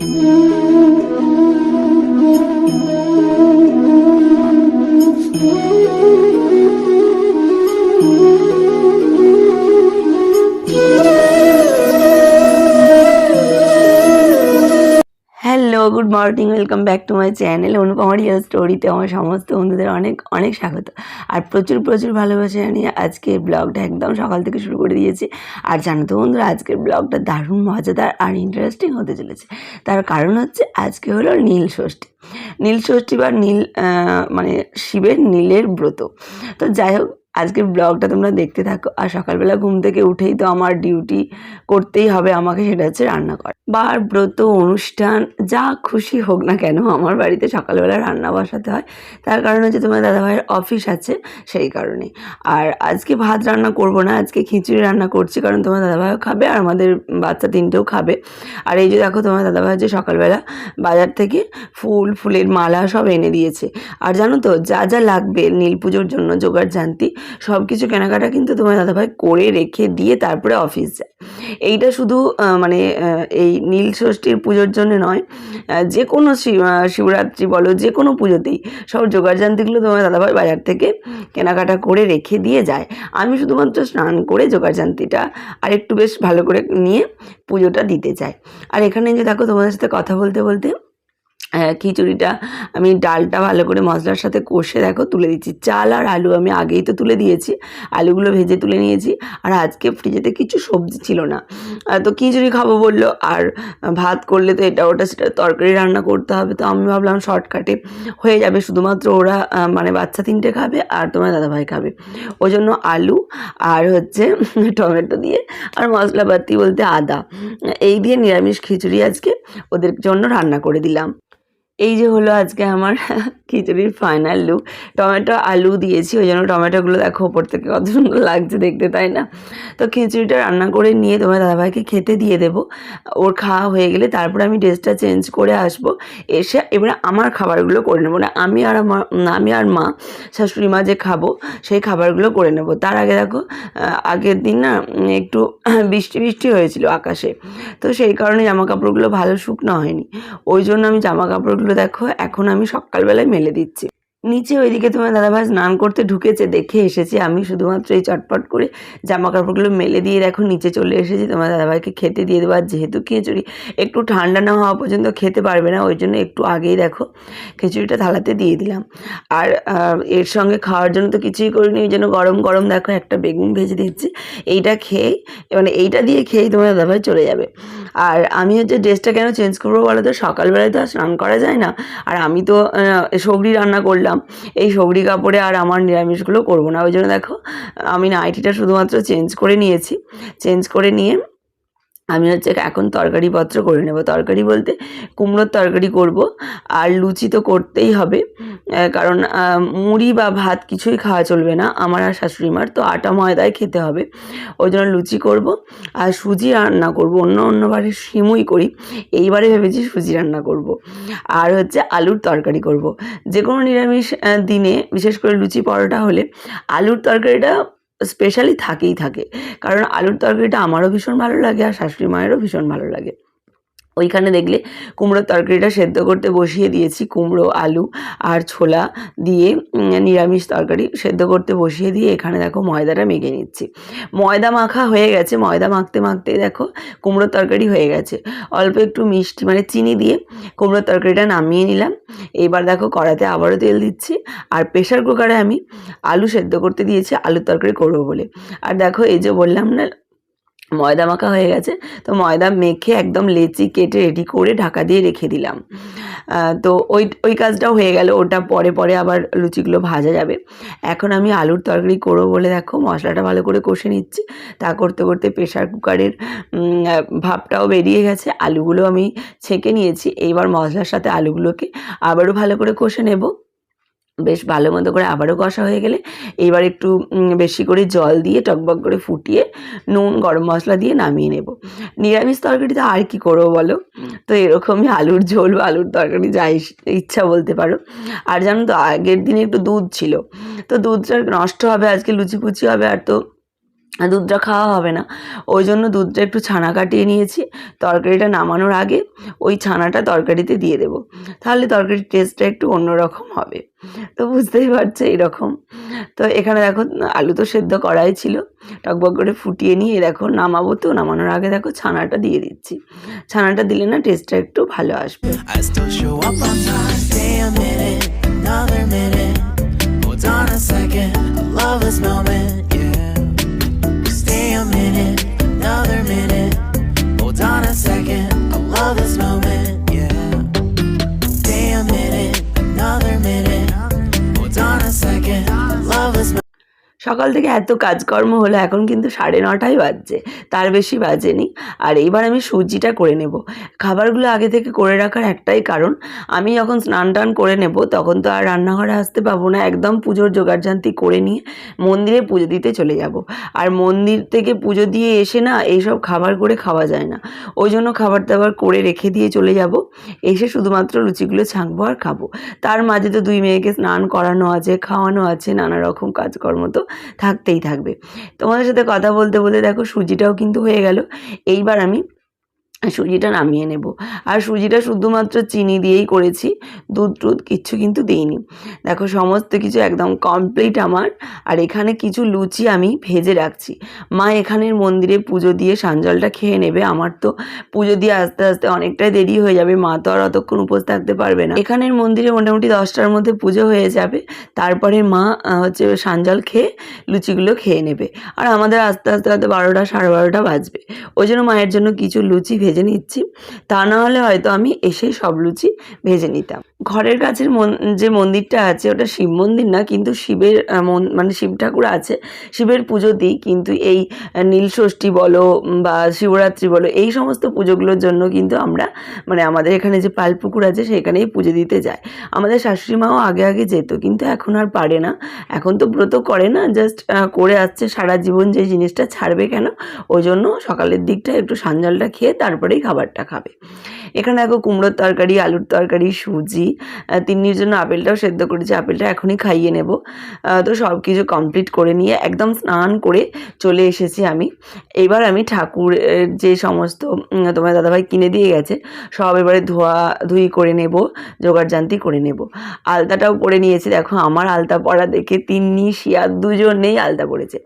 Hello, good morning, welcome back to my channel Anupama real স্টোরিতে আমার সমস্ত বন্ধুদের অনেক অনেক স্বাগত। আর প্রচুর প্রচুর ভালোবাসা জানিয়ে আজকের ব্লগটা একদম সকাল থেকে শুরু করে দিয়েছি। আর জানো তো বন্ধুরা, আজকের ব্লগটা দারুণ মজাদার আর ইন্টারেস্টিং হতে চলেছে। তার কারণ হচ্ছে আজকে হলো নীল ষষ্ঠী। নীল ষষ্ঠী বা নীল মানে শিবের নীলের ব্রত। তো যাই হোক, আজকের ব্লগটা তোমরা দেখতে থাকো। আর সকালবেলা ঘুম থেকে উঠেই তো আমার ডিউটি করতেই হবে আমাকে, সেটা হচ্ছে রান্না করা। বার ব্রত অনুষ্ঠান যা খুশি হোক না কেন, আমার বাড়িতে সকালবেলা রান্না বসাতে হয়। তার কারণ হচ্ছে তোমার দাদাভাইয়ের অফিস আছে, সেই কারণে। আর আজকে ভাত রান্না করব না, আজকে খিচুড়ি রান্না করছি, কারণ তোমার দাদাভাইও খাবে আর আমাদের বাচ্চা তিনটেও খাবে। আর এই যে দেখো, তোমার দাদাভাই যে সকালবেলা বাজার থেকে ফুলের মালা সব এনে দিয়েছে। আর জানো তো, যা যা লাগবে নীল পুজোর জন্য জোগাড় জানতি সব কিছু কেনাকাটা কিন্তু তোমার দাদাভাই করে রেখে দিয়ে তারপরে অফিস যায়। এইটা শুধু মানে এই নীল ষষ্ঠীর পুজোর জন্য নয়, যে কোনো শিবরাত্রি বলো, যে কোনো পুজোতেই সব জোগাড়জান্তিগুলো তোমার দাদাভাই বাজার থেকে কেনাকাটা করে রেখে দিয়ে যায়। আমি শুধুমাত্র স্নান করে জোগাড়জান্তিটা আর একটু বেশ ভালো করে নিয়ে পুজোটা দিতে চাই। আর এখানে যে দেখো, তোমাদের সাথে কথা বলতে বলতে খিচুড়িটা আমি ডালটা ভালো করে মশলার সাথে কষে দেখো তুলে দিচ্ছি। চাল আর আলু আমি আগেই তো তুলে দিয়েছি, আলুগুলো ভেজে তুলে নিয়েছি। আর আজকে ফ্রিজেতে কিছু সবজি ছিল না, তো খিচুড়ি খাবো বললো। আর ভাত করলে তো এটা ওটা সেটা তরকারি রান্না করতে হবে, তো আমি ভাবলাম শর্টকাটে হয়ে যাবে। শুধুমাত্র ওরা মানে বাচ্চা তিনটে খাবে আর তোমার দাদাভাই খাবে, ওই জন্য আলু আর হচ্ছে টমেটো দিয়ে আর মশলাপাতি বলতে আদা, এই দিয়ে নিরামিষ খিচুড়ি আজকে ওদের জন্য রান্না করে দিলাম। এই যে হলো আজকে আমার খিচুড়ির ফাইনাল লুক। টমেটো আলু দিয়েছি, ওই জন্য টমেটোগুলো দেখো ওপর থেকে কত সুন্দর লাগছে দেখতে, তাই না? তো খিচুড়িটা রান্না করে নিয়ে তোমার দাদাভাইকে খেতে দিয়ে দেবো। ওর খাওয়া হয়ে গেলে তারপরে আমি ড্রেসটা চেঞ্জ করে আসবো। এসে এবারে আমার খাবারগুলো করে নেবো, না আমি আর মা শাশুড়ি মা যে খাবো সেই খাবারগুলো করে নেবো। তার আগে দেখো, আগের দিন না একটু বৃষ্টি বৃষ্টি হয়েছিল আকাশে, তো সেই কারণে জামা কাপড়গুলো ভালো শুকনো হয়নি। ওই জন্য আমি জামা কাপড়গুলো দেখো এখন আমি সকালবেলায় মেলে দিচ্ছি। নিচে ওইদিকে তোমার দাদাভাই স্নান করতে ঢুকেছে, দেখে এসেছি। আমি শুধুমাত্র এই চটপট করে জামা কাপড়গুলো মেলে দিয়ে দেখো নিচে চলে এসেছি তোমার দাদাভাইকে খেতে দিয়ে দেবো। আর যেহেতু খিচুড়ি একটু ঠান্ডা না হওয়া পর্যন্ত খেতে পারবে না, ওই জন্য একটু আগেই দেখো খিচুড়িটা থালাতে দিয়ে দিলাম। আর এর সঙ্গে খাওয়ার জন্য তো কিছুই করিনি, ওই জন্য গরম গরম দেখো একটা বেগুন ভেজে দিচ্ছি। এইটা খেয়ে মানে এইটা দিয়ে খেয়েই তোমার দাদাভাই চলে যাবে। আর আমি হচ্ছে ড্রেসটা কেন চেঞ্জ করবো বলো তো, সকালবেলায় তো আর স্নান করা যায় না। আর আমি তো সবজি রান্না করলাম, এই সবজি কাপড়ে আর আমার নিরামিষগুলো করবো না। ওই জন্য দেখো আমি নাইটিটা শুধুমাত্র চেঞ্জ করে নিয়েছি। চেঞ্জ করে নিয়ে আমি হচ্ছে এখন তরকারিপত্র করে নেব। তরকারি বলতে কুমড়োর তরকারি করব, আর লুচি তো করতেই হবে, কারণ মুড়ি বা ভাত কিছুই খাওয়া চলবে না আমার আর শাশুড়ি মার, তো আটা ময়দায় খেতে হবে। ওই জন্য লুচি করব আর সুজি রান্না করব। অন্যবারে সিমুই করি, এইবারে ভেবেছি সুজি রান্না করব। আর হচ্ছে আলুর তরকারি করব। যে কোনো নিরামিষ দিনে, বিশেষ করে লুচি পরোটা হলে আলুর তরকারিটা স্পেশালি থাকেই থাকে, কারণ আলুর তরকারিটা আমারও ভীষণ ভালো লাগে আর শাশুড়ি মায়েরও ভীষণ ভালো লাগে। ওইখানে দেখলে কুমড়োর তরকারিটা সেদ্ধ করতে বসিয়ে দিয়েছি। কুমড়ো আলু আর ছোলা দিয়ে নিরামিষ তরকারি সেদ্ধ করতে বসিয়ে দিয়ে এখানে দেখো ময়দাটা মেখে নিচ্ছি। ময়দা মাখা হয়ে গেছে, ময়দা মাখতে মাখতে দেখো কুমড়োর তরকারি হয়ে গেছে। অল্প একটু মিষ্টি মানে চিনি দিয়ে কুমড়োর তরকারিটা নামিয়ে নিলাম। এবার দেখো কড়াতে আবারও তেল দিচ্ছি, আর প্রেশার কুকারে আমি আলু সেদ্ধ করতে দিয়েছি আলুর তরকারি করবো বলে। আর দেখো এই যে বললাম না ময়দা মাখা হয়ে গেছে, তো ময়দা মেখে একদম লেচি কেটে রেডি করে ঢাকা দিয়ে রেখে দিলাম। তো ওই কাজটাও হয়ে গেল, ওটা পরে আবার লুচিগুলো ভাজা যাবে। এখন আমি আলুর তরকারি করবো বলে দেখো মশলাটা ভালো করে কষে নিচ্ছি। তা করতে করতে প্রেশার কুকারের ভাপটাও বেরিয়ে গেছে, আলুগুলো আমি ছেঁকে নিয়েছি। এইবার মশলার সাথে আলুগুলোকে আবারও ভালো করে কষে নেব। বেশ ভালো মতো করে আবারও কষা হয়ে গেলে এইবার একটু বেশি করে জল দিয়ে টকবক করে ফুটিয়ে নুন গরম মশলা দিয়ে নামিয়ে নেব। নিরামিষ তরকারিতে আর কি করবো বলো, তো এরকমই আলুর ঝোল বা আলুর তরকারি যা ইচ্ছা বলতে পারো। আর জানো তো আগের দিনে একটু দুধ ছিল, তো দুধটা নষ্ট হবে, আজকে লুচি ফুচি হবে, আর তো দুধটা খাওয়া হবে না, ওই জন্য দুধটা একটু ছানা কাটিয়ে নিয়েছি। তরকারিটা নামানোর আগে ওই ছানাটা তরকারিতে দিয়ে দেবো, তাহলে তরকারির টেস্টটা একটু অন্যরকম হবে। তো বুঝতেই পারছো এইরকম। তো এখানে দেখো আলু তো সেদ্ধ করাই ছিল, টকবক করে ফুটিয়ে নিয়ে দেখো নামাবো, তো নামানোর আগে দেখো ছানাটা দিয়ে দিচ্ছি। ছানাটা দিলে না টেস্টটা একটু ভালো আসবে। সকাল থেকে এত কাজকর্ম হলো, এখন কিন্তু 9:30 বাজছে, তার বেশি বাজেনি। আর এইবার আমি সুজিটা করে নেব। খাবারগুলো আগে থেকে করে রাখার একটাই কারণ, আমি যখন স্নান টান করে নেব তখন তো আর রান্নাঘরে আসতে পাবো না, একদম পুজোর জোগাড়জান্তি করে নিয়ে মন্দিরে পুজো দিতে চলে যাব। আর মন্দির থেকে পুজো দিয়ে এসে না এইসব খাবার করে খাওয়া যায় না, ওই জন্য খাবার দাবার করে রেখে দিয়ে চলে যাব। এসে শুধুমাত্র লুচিগুলো ছাঁকবো আর খাবো। তার মাঝে তো 2 মেয়েকে স্নান করানো আছে, খাওয়ানো আছে, নানা রকম কাজকর্ম তো থাকতেই থাকবে। তোমাদের সাথে কথা বলতে বলতে দেখো সুজিটাও কিন্তু হয়ে গেল। এইবার আমি সুজিটা নামিয়ে নেব। আর সুজিটা শুধুমাত্র চিনি দিয়েই করেছি, দুধ টুধ কিচ্ছু কিন্তু দিইনি। দেখো সমস্ত কিছু একদম কমপ্লিট আমার। আর এখানে কিছু লুচি আমি ভেজে রাখছি। মা এখানের মন্দিরে পুজো দিয়ে সাঞ্জলটা খেয়ে নেবে, আমার তো পুজো দিয়ে আস্তে আস্তে অনেকটাই দেরি হয়ে যাবে, মা তো আর অতক্ষণ উপোস থাকতে পারবে না। এখানের মন্দিরে মোটামুটি 10টার মধ্যে পুজো হয়ে যাবে, তারপরে মা হচ্ছে সাঞ্জল খেয়ে লুচিগুলো খেয়ে নেবে। আর আমাদের আস্তে আস্তে হয়তো 12টা 12:30 বাজবে, ওই জন্য মায়ের জন্য কিছু লুচি ভেজে নিচ্ছি। তা না হলে হয়তো আমি এসেই সব লুচি ভেজে নিতাম। ঘরের কাছের যে মন্দিরটা আছে ওটা শিব মন্দির না, কিন্তু শিবের মানে শিব ঠাকুর আছে, শিবের পুজো দিই। কিন্তু এই নীলষষ্ঠী বলো বা শিবরাত্রি বলো, এই সমস্ত পুজোগুলোর জন্য কিন্তু আমরা মানে আমাদের এখানে যে পালপুকুর আছে সেখানেই পুজো দিতে যাই। আমাদের শাশুড়ি মাও আগে আগে যেত, কিন্তু এখন আর পারে না, এখন তো ব্রত করে না, জাস্ট করে আসছে সারা জীবন, যে জিনিসটা ছাড়বে কেন, ওই জন্য সকালের দিকটা একটু সাঞ্জলটা খেয়ে তারপরেই খাবারটা খাবে। এখানে দেখো কুমড়োর তরকারি, আলুর তরকারি, সুজি, তিন্নির জন্য আপেলটাও সেদ্ধ করেছি, আপেলটা এখনই খাইয়ে নেব। তো সব কিছু কমপ্লিট করে নিয়ে একদম স্নান করে চলে এসেছি আমি। এবার আমি ঠাকুরের যে সমস্ত তোমার দাদাভাই কিনে দিয়ে গেছে সব এবারে ধুই করে নেব, জোগাড়জান্তি করে নেব। আলতাটাও পরে নিয়েছি, দেখো আমার আলতা পরা দেখে তিন্নি শিয়া দুজনেই আলতা পরেছে।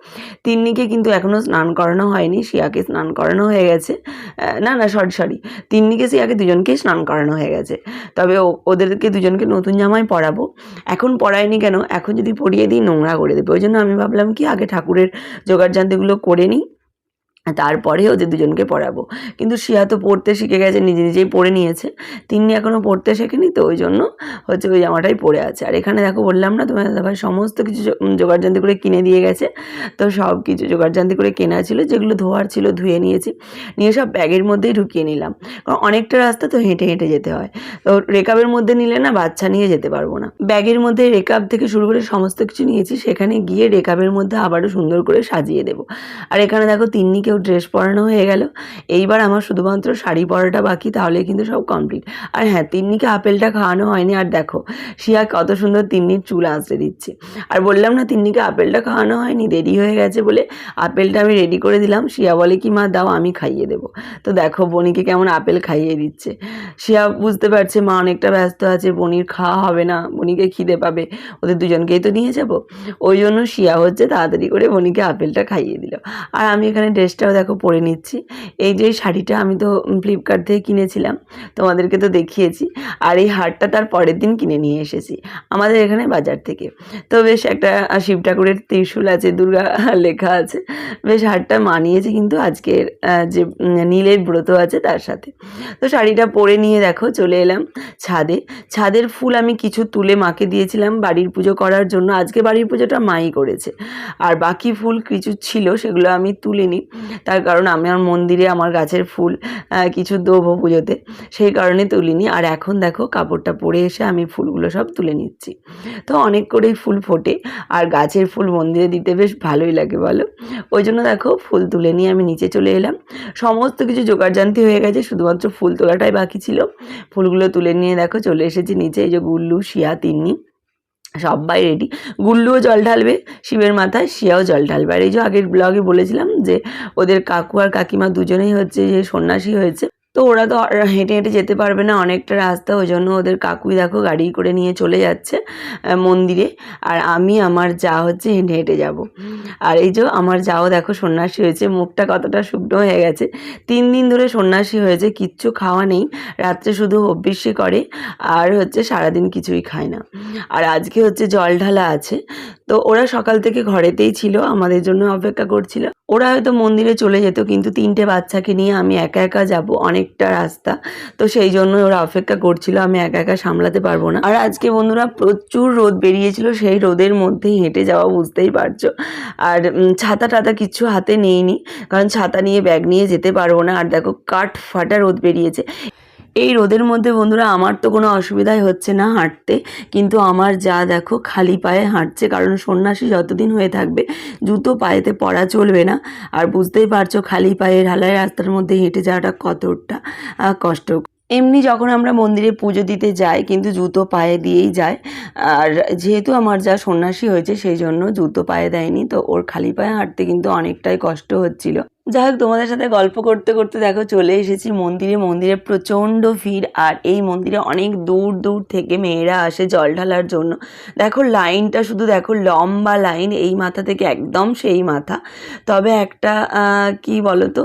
তিন্নিকে কিন্তু এখনও স্নান করানো হয়নি, শিয়াকে স্নান করানো হয়ে গেছে। না না সরি, তিন্নিকে শিয়াকে দুজনকেই স্নান করানো হয়ে গেছে। তবে ওদেরকে দুজনকে নতুন জামাই পরাবো। এখন পরাইনি কেন, এখন যদি পরিয়ে দিই নোংরা করে দেবে, ওই জন্য আমি ভাবলাম কি আগে ঠাকুরের জোগাড়জান্তিগুলো করে নিই, তারপরে ওদের দুজনকে পড়াবো। কিন্তু শিয়া তো পড়তে শিখে গেছে, নিজে নিজেই পড়ে নিয়েছে। তিন্নি এখনও পড়তে শেখেনি, তো ওই জন্য হচ্ছে ওই জামাটাই পরে আছে। আর এখানে দেখো বললাম না তোমার দাদাভাই সমস্ত কিছু জোগাড়জান্তি করে কিনে দিয়ে গেছে। তো সব কিছু জোগাড়জান্তি করে কেনা ছিল, যেগুলো ধোয়ার ছিল ধুয়ে নিয়েছি, নিয়ে সব ব্যাগের মধ্যেই ঢুকিয়ে নিলাম। কারণ অনেকটা রাস্তা তো হেঁটে হেঁটে যেতে হয়, তো রেকাবের মধ্যে নিলে না বাচ্চা নিয়ে যেতে পারবো না। ব্যাগের মধ্যে রেকাব থেকে শুরু করে সমস্ত কিছু নিয়েছি, সেখানে গিয়ে রেকাবের মধ্যে আবারও সুন্দর করে সাজিয়ে দেবো। আর এখানে দেখো তিন্নিকে ড্রেস পরানো হয়ে গেল, এইবার আমার শুধুমাত্র শাড়ি পরাটা বাকি, তাহলে কিন্তু সব কমপ্লিট। আর হ্যাঁ, তিন্নিকে আপেলটা খাওয়ানো হয়নি। আর দেখো শিয়া কত সুন্দর তিন্নির চুল আঁচড়ে দিচ্ছে। আর বললাম না তিন্নিকে আপেলটা খাওয়ানো হয়নি, দেরি হয়ে গেছে বলে আপেলটা আমি রেডি করে দিলাম। শিয়া বলে কি মা দাও আমি খাইয়ে দেবো। তো দেখো বনিকে কেমন আপেল খাইয়ে দিচ্ছে। শিয়া বুঝতে পারছে মা অনেকটা ব্যস্ত আছে, বনির খাওয়া হবে না, বনিকে খিদে পাবে, ওদের দুজনকেই তো নিয়ে যাবো, ওই জন্য শিয়া হচ্ছে তাড়াতাড়ি করে বনিকে আপেলটা খাইয়ে দিল। আর আমি এখানে ড্রেসটাও দেখো পরে নিচ্ছি। এই যে শাড়িটা আমি তো ফ্লিপকার্ট থেকে কিনেছিলাম, তোমাদেরকে তো দেখিয়েছি। আর এই হারটা তার পরের দিন কিনে নিয়ে এসেছি আমাদের এখানে বাজার থেকে। তো বেশ একটা শিব ঠাকুরের ত্রিশূল আছে, দুর্গা লেখা আছে, বেশ হারটা মানিয়েছে কিন্তু আজকের যে নীলের ব্রত আছে তার সাথে। তো শাড়িটা পরে নিয়ে দেখো চলে এলাম ছাদে। ছাদের ফুল আমি কিছু তুলে মাকে দিয়েছিলাম বাড়ির পুজো করার জন্য, আজকে বাড়ির পুজোটা মাই করেছে। আর বাকি ফুল কিছু ছিল সেগুলো আমি তুলিনি, তার কারণ আমি আমার মন্দিরে আমার গাছের ফুল কিছু দেবো পুজোতে, সেই কারণে তুলিনি। আর এখন দেখো কাপড়টা পরে এসে আমি ফুলগুলো সব তুলে নিচ্ছি। তো অনেক করেই ফুল ফোটে, আর গাছের ফুল মন্দিরে দিতে বেশ ভালোই লাগে বলো, ওই জন্য দেখো ফুল তুলে নিয়ে আমি নিচে চলে এলাম। সমস্ত কিছু জোগাড়জান্তি হয়ে গেছে, শুধুমাত্র ফুল তোলাটাই বাকি ছিল। ফুলগুলো তুলে নিয়ে দেখো চলে এসেছি নিচে। এই যে গুল্লু, শিয়া, তিন্নি সবাই রেডি। গুল্লুও জল ঢালবে শিবের মাথায়, শিয়াও জল ঢালবে। আর এই যে আগের ব্লগে বলেছিলাম যে ওদের কাকু আর কাকিমা দুজনেই হচ্ছে যে সন্ন্যাসী হয়েছে, তো ওরা তো আর হেঁটে হেঁটে যেতে পারবে না, অনেকটা রাস্তা, ওই জন্য ওদের কাকুই দেখো গাড়ি করে নিয়ে চলে যাচ্ছে মন্দিরে। আর আমি আমার যা হচ্ছে হেঁটে হেঁটে যাব। আর এই যে আমার যাও দেখো সন্ন্যাসী হয়েছে, মুখটা কতটা শুকনো হয়ে গেছে। 3 দিন ধরে সন্ন্যাসী হয়েছে, কিচ্ছু খাওয়া নেই, রাত্রে শুধু হব্বিষ্যি করে আর হচ্ছে সারাদিন কিছুই খায় না। আর আজকে হচ্ছে জল ঢালা আছে, তো ওরা সকাল থেকে ঘরেতেই ছিল, আমাদের জন্য অপেক্ষা করছিল। ওরা হয়তো মন্দিরে চলে যেত, কিন্তু 3টে বাচ্চাকে নিয়ে আমি একা একা যাব, অনেকটা রাস্তা, তো সেই জন্য ওরা অপেক্ষা করছিল, আমি একা একা সামলাতে পারবো না। আর আজকে বন্ধুরা প্রচুর রোদ বেরিয়েছিল, সেই রোদের মধ্যে হেঁটে যাওয়া বুঝতেই পারছো। আর ছাতা টাতা কিচ্ছু হাতে নেইনি, কারণ ছাতা নিয়ে ব্যাগ নিয়ে যেতে পারবো না। আর দেখো কাঠ ফাটা রোদ বেরিয়েছে। এই রোদের মধ্যে বন্ধুরা আমার তো কোনো অসুবিধাই হচ্ছে না হাঁটতে, কিন্তু আমার যা দেখো খালি পায়ে হাঁটছে, কারণ সন্ন্যাসী যতদিন হয়ে থাকবে জুতো পায়েতে পরা চলবে না। আর বুঝতেই পারছো খালি পায়ে ঢালাই রাস্তার মধ্যে হেঁটে যাওয়াটা কতটা কষ্ট। এমনি যখন আমরা মন্দিরে পুজো দিতে যাই কিন্তু জুতো পায়ে দিয়েই যায়। আর যেহেতু আমার যা সন্ন্যাসী হয়েছে সেই জন্য জুতো পায়ে দেয়নি, তো ওর খালি পায়ে হাঁটতে কিন্তু অনেকটাই কষ্ট হচ্ছিল। যাই হোক, তোমাদের সাথে গল্প করতে করতে দেখো চলে এসেছি মন্দিরে। মন্দিরে প্রচণ্ড ভিড়, আর এই মন্দিরে অনেক দূর দূর থেকে মেয়েরা আসে জল ঢালার জন্য। দেখো লাইনটা শুধু দেখো, লম্বা লাইন, এই মাথা থেকে একদম সেই মাথা। তবে একটা কি বলতো,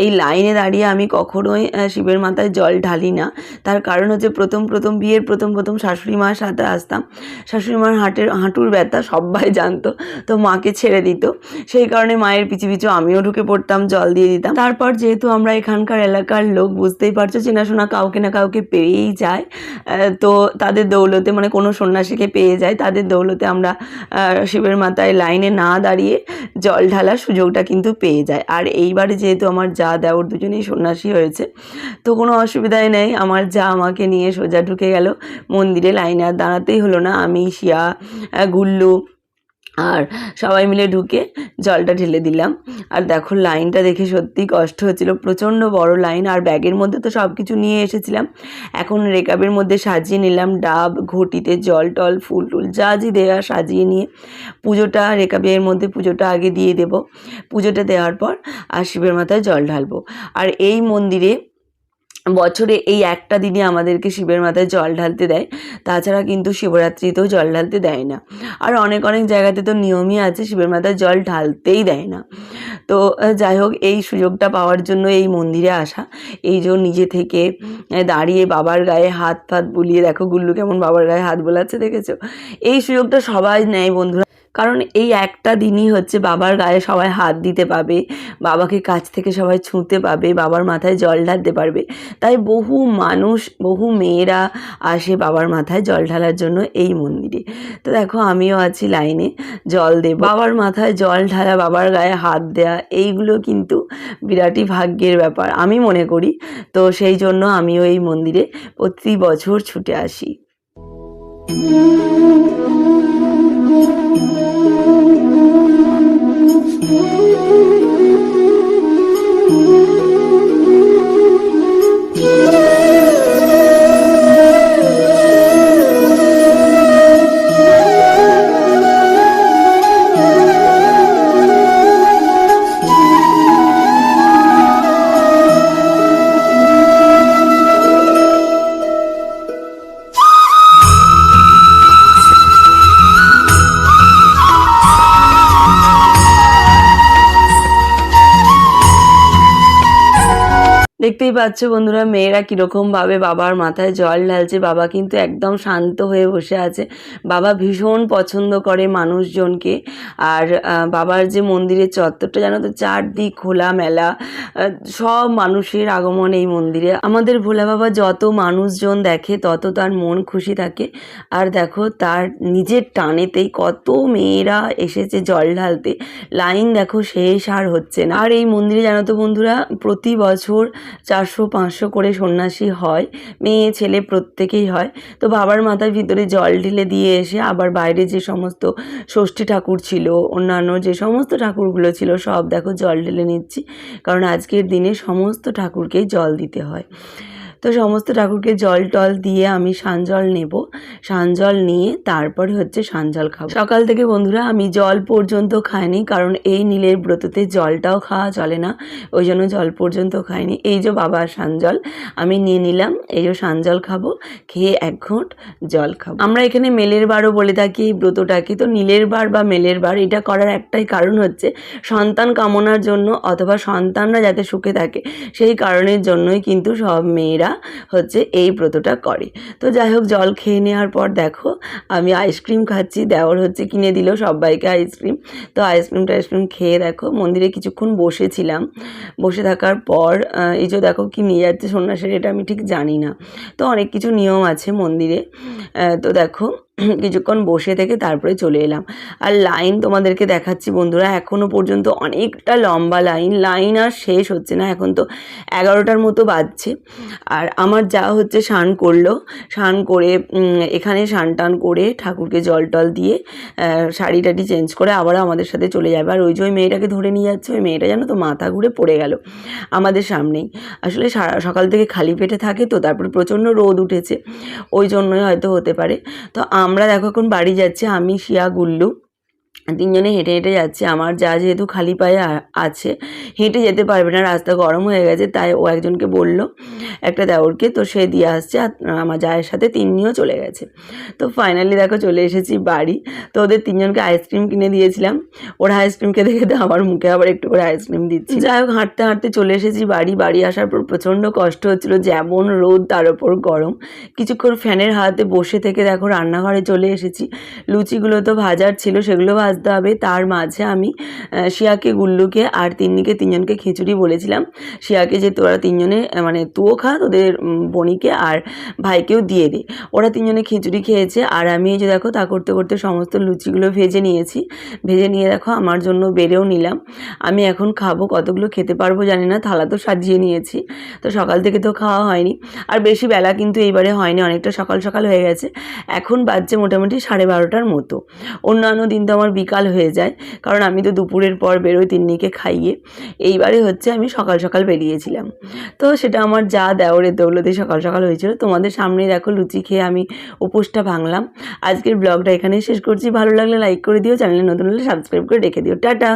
এই লাইনে দাঁড়িয়ে আমি কখনোই শিবের মাথায় জল ঢালি না। তার কারণ হচ্ছে প্রথম বিয়ের প্রথম শাশুড়ি মার সাথে আসতাম, শাশুড়ি মার হাঁটুর ব্যথা সবাই জানতো, তো মাকে ছেড়ে দিত, সেই কারণে মায়ের পিছু পিছু আমিও ঢুকে পড়তাম, জল দিয়ে দিতাম। তারপর যেহেতু আমরা এখানকার এলাকার লোক, বুঝতেই পারছো চেনাশোনা কাউকে না কাউকে পেয়েই যায়, তো তাদের দৌলতে, মানে কোনো সন্ন্যাসীকে পেয়ে যায়, তাদের দৌলতে আমরা শিবের মাথায় লাইনে না দাঁড়িয়ে জল ঢালার সুযোগটা কিন্তু পেয়ে যায়। আর এইবারে যেহেতু আমার যা দেওর দুজনেই সন্ন্যাসী হয়েছে, তো কোনো অসুবিধাই নেই, আমার যা আমাকে নিয়ে সোজা ঢুকে গেল মন্দিরে। লাইনে আর দাঁড়াতেই হলো না, আমি শিয়া গুল্লু আর সবাই মিলে ঢুকে জলটা ঢেলে দিলাম। আর দেখো লাইনটা দেখে সত্যিই কষ্ট হচ্ছিল, প্রচণ্ড বড় লাইন। আর ব্যাগের মধ্যে তো সব কিছু নিয়ে এসেছিলাম, এখন রেকাবের মধ্যে সাজিয়ে নিলাম, ডাব, ঘটিতে জল টল ফুল টুল যা দেওয়া সাজিয়ে নিয়ে পুজোটা, রেকাবের মধ্যে পুজোটা আগে দিয়ে দেব, পুজোটা দেওয়ার পর আর শিবের মাথায় জল ঢালবো। আর এই মন্দিরে বছরে এই একটা দিনই আমাদেরকে শিবের মাথায় জল ঢালতে দেয়, তাছাড়া কিন্তু শিবরাত্রিতেও জল ঢালতে দেয় না। আর অনেক অনেক জায়গাতে তো নিয়মই আছে শিবের মাথায় জল ঢালতেই দেয় না। তো যাই হোক, এই সুযোগটা পাওয়ার জন্য এই মন্দিরে আসা। এই যে নিজে থেকে দাঁড়িয়ে বাবার গায়ে হাত ফাত বুলিয়ে, দেখো গুল্লু কেমন বাবার গায়ে হাত বোলাচ্ছে, দেখেছো? এই সুযোগটা সবাই নেয় বন্ধুরা, কারণ এই একটা দিনই হচ্ছে বাবার গায়ে সবাই হাত দিতে পাবে, বাবাকে কাছ থেকে সবাই ছুঁতে পাবে, বাবার মাথায় জল ঢালতে পারবে। তাই বহু মানুষ, বহু মেয়েরা আসে বাবার মাথায় জল ঢালার জন্য এই মন্দিরে। তো দেখো আমিও আছি লাইনে, জল দেব, বাবার মাথায় জল ঢালা, বাবার গায়ে হাত দেয়া, এইগুলো কিন্তু বিরাটই ভাগ্যের ব্যাপার আমি মনে করি। তো সেই জন্য আমিও এই মন্দিরে প্রতি বছর ছুটে আসি। দেখতেই পাচ্ছ বন্ধুরা মেয়েরা কীরকম ভাবে বাবার মাথায় জল ঢালছে। বাবা কিন্তু একদম শান্ত হয়ে বসে আছে। বাবা ভীষণ পছন্দ করে মানুষজনকে। আর বাবার যে মন্দিরের চত্বরটা জানো তো, চারদিক খোলা মেলা, সব মানুষের আগমন এই মন্দিরে। আমাদের ভোলা বাবা যত মানুষজন দেখে তত তার মন খুশি থাকে। আর দেখো তার নিজের টানেতেই কত মেয়েরা এসেছে জল ঢালতে, লাইন দেখো শেষ আর হচ্ছে না। আর এই মন্দিরে জানো তো বন্ধুরা প্রতি বছর 400-500 করে সন্ন্যাসী হয়, মেয়ে ছেলে প্রত্যেকেই হয়। তো বাবার মাথার ভিতরে জল ঢেলে দিয়ে এসে আবার বাইরে যে সমস্ত ষষ্ঠী ঠাকুর ছিল, অন্যান্য যে সমস্ত ঠাকুরগুলো ছিল সব দেখো জল ঢেলে নিচ্ছি, কারণ আজকের দিনে সমস্ত ঠাকুরকেই জল দিতে হয়। তো সমস্ত ঠাকুরকে জল টল দিয়ে আমি সানজল নেব, সানজল নিয়ে তারপরে হচ্ছে সানজল খাবো। সকাল থেকে বন্ধুরা আমি জল পর্যন্ত খাইনি, কারণ এই নীলের ব্রততে জলটাও খাওয়া চলে না, ওই জন্য জল পর্যন্ত খাইনি। এই যে বাবার সানজল আমি নিয়ে নিলাম, এই যে সানজল খাবো, খেয়ে 1 ঘন্ট জল খাবো। আমরা এখানে মেলের বারও বলে থাকি এই ব্রতটাকে। তো নীলের বার বা মেলের বার এটা করার একটাই কারণ হচ্ছে সন্তান কামনার জন্য, অথবা সন্তানরা যাতে সুখে থাকে সেই কারণের জন্যই কিন্তু সব মেয়েরা হচ্ছে এই ব্রতটা করে। তো যাই হোক, জল খেয়ে নেওয়ার পর দেখো আমি আইসক্রিম খাচ্ছি। দেওর হচ্ছে কিনে দিল সবাইকে আইসক্রিম। তো আইসক্রিম খেয়ে দেখো মন্দিরে কিছুক্ষণ বসেছিলাম। বসে থাকার পর এই যে দেখো কি নিয়ে যাচ্ছে সন্ন্যাসীরা, এটা আমি ঠিক জানি না। তো অনেক কিছু নিয়ম আছে মন্দিরে। তো দেখো কিছুক্ষণ বসে থেকে তারপরে চলে এলাম। আর লাইন তোমাদেরকে দেখাচ্ছি বন্ধুরা, এখনও পর্যন্ত অনেকটা লম্বা লাইন আর শেষ হচ্ছে না। এখন তো 11টার মতো বাজছে। আর আমার যা হচ্ছে স্নান করলো, স্নান করে এখানে স্নান টান করে ঠাকুরকে জল টল দিয়ে শাড়ি টাড়ি চেঞ্জ করে আবার আমাদের সাথে চলে যাবে। আর ওই যে ওই মেয়েটাকে ধরে নিয়ে যাচ্ছে, ওই মেয়েটা জানো তো মাথা ঘুরে পড়ে গেল আমাদের সামনেই। আসলে সকাল থেকে খালি পেটে থাকে, তো তারপরে প্রচণ্ড রোদ উঠেছে, ওই জন্যই হয়তো হতে পারে। তো আমরা দেখো এখন বাড়ি যাচ্ছি, আমি শিয়া গুল্লু 3 জনে হেঁটে হেঁটে যাচ্ছে। আমার যা যেহেতু খালি পায়ে আছে, হেঁটে যেতে পারবে না, রাস্তা গরম হয়ে গেছে, তাই ও একজনকে বললো, একটা দেওরকে, তো সে দিয়ে আসছে। আর আমার জায়ের সাথে তিন্নিও চলে গেছে। তো ফাইনালি দেখো চলে এসেছি বাড়ি। তো ওদের 3 জনকে আইসক্রিম কিনে দিয়েছিলাম, ওরা আইসক্রিম খেতে খেতে আমার মুখে আবার একটু করে আইসক্রিম দিচ্ছি। যাই হোক, হাঁটতে হাঁটতে চলে এসেছি বাড়ি। বাড়ি আসার পর প্রচণ্ড কষ্ট হচ্ছিলো, যেমন রোদ তার ওপর গরম। কিছুক্ষণ ফ্যানের হাতে বসে থেকে দেখো রান্নাঘরে চলে এসেছি। লুচিগুলো তো ভাজার ছিল, সেগুলো ভাজতে হবে। তার মাঝে আমি শিয়াকে, গুল্লুকে আর তিন্নিকে 3 জনকে খিচুড়ি বলেছিলাম। শিয়াকে যে তোরা 3 জনে মানে তুও খা, তোদের বোনিকে আর ভাইকেও দিয়ে দে। ওরা 3 জনে খিচুড়ি খেয়েছে। আর আমি এই যে দেখো তা করতে করতে সমস্ত লুচিগুলো ভেজে নিয়েছি। ভেজে নিয়ে দেখো আমার জন্য বেড়েও নিলাম। আমি এখন খাবো, কতগুলো খেতে পারবো জানি না, থালা তো সাজিয়ে নিয়েছি। তো সকাল থেকে তো খাওয়া হয়নি, আর বেশি বেলা কিন্তু এইবারে হয়নি, অনেকটা সকাল সকাল হয়ে গেছে। এখন বাজছে মোটামুটি 12:30টার মতো। অন্যান্য দিন তো আমার বিকাল হয়ে যায়, কারণ আমি তো দুপুরের পর বেরোই তিন্নিকে খাইয়ে। এইবারে হচ্ছে আমি সকাল সকাল বেরিয়েছিলাম। তো সেটা আমার যা দেওরের দৌলতে সকাল সকাল হয়েছিল। তোমাদের সামনেই দেখো লুচি খেয়ে আমি উপোসটা ভাঙলাম। আজকের ব্লগটা এখানেই শেষ করছি। ভালো লাগলে লাইক করে দিও, চ্যানেলে নতুন হলে সাবস্ক্রাইব করে রেখে দিও। টাটা।